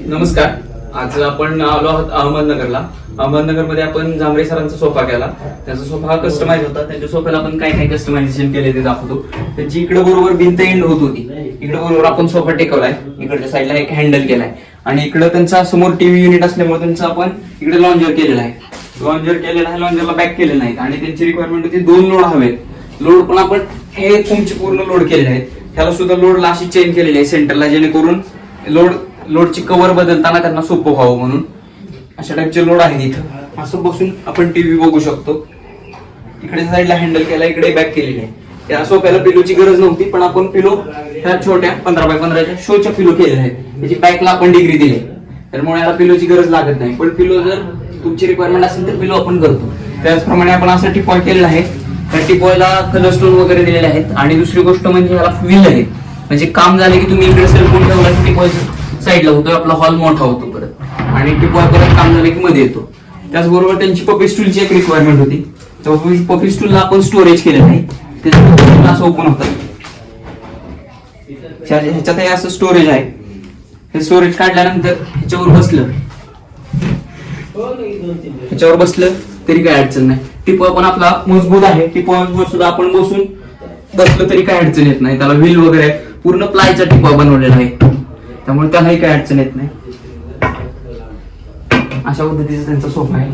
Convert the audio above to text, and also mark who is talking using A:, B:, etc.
A: नमस्कार. आज आपण आलो आहोत अहमदनगरला. अहमदनगरमध्ये आपण जांभरे सरांचा सोफा केला. त्याचा सोफा हा कस्टमाइज होता. त्यांच्या सोफ्याला आपण काय काय कस्टमायझेशन केले ते दाखवतो. त्याची इकडे बरोबर भिंत एंड होत होती, इकडे बरोबर आपण सोफा टेकवलाय. इकडच्या साईडला एक हँडल केलाय आणि इकडे त्यांचा समोर टीव्ही युनिट असल्यामुळे त्यांचं आपण इकडे लॉन्जर केलेला आहे. लॉन्जरला बॅक केलेलं आहे आणि त्यांची रिक्वायरमेंट होती 2 लोड हवेत. लोड पण आपण हे तुमचे पूर्ण लोड केलेले आहेत. त्याला सुद्धा लोडला अशी चेंज केलेली आहे सेंटरला, जेणेकरून लोडची कव्हर बदलताना त्यांना सोपं व्हावं म्हणून अशा टाईपचे लोड आहेत. इथं असं बसून आपण टीव्ही बघू शकतो. इकडे साईडला हँडल केला, इकडे बॅक केलेली आहे. त्या सोफ्याला पिलोची गरज नव्हती, पण आपण पिलो ह्या छोट्या 15x15च्या शोच्या पिलो केलेल्या आहेत. त्याची बॅकला आपण डिग्री दिली, त्यामुळे याला पिलोची गरज लागत नाही. पण पिलो जर तुमची रिक्वायरमेंट असेल तर पिलो आपण करतो. त्याचप्रमाणे आपण असं टिपॉय केलेला आहे. त्या टिपॉयला कलर स्टोन वगैरे दिलेले आहेत. आणि दुसरी गोष्ट म्हणजे याला व्हील आहे, म्हणजे काम झाले की तुम्ही इकडे सेल्फोन ठेवला की टिपॉय साईडला होतो, आपला हॉल मोठा होतो परत, आणि टिपॉय परत काम झाले की मध्ये येतो. त्याचबरोबर त्यांची पपी स्टूलची एक रिक्वायरमेंट होती. पपी स्टूलला आपण स्टोरेज केलेलं आहे. त्याचं असं ओपन होतं. ह्याच्यात हे असं स्टोरेज आहे. हे स्टोरेज काढल्यानंतर ह्याच्यावर बसलं तरी काय अडचण नाही. टिपॉय पण आपला मजबूत आहे. टिपॉयवर सुद्धा आपण बसलं तरी काय अडचण येत नाही. त्याला व्हील वगैरे पूर्ण प्लायचा टिपॉय बनवलेला आहे, त्यामुळे त्यालाही काय अडचण येत नाही. अशा पद्धतीचा त्यांचा सोफा आहे.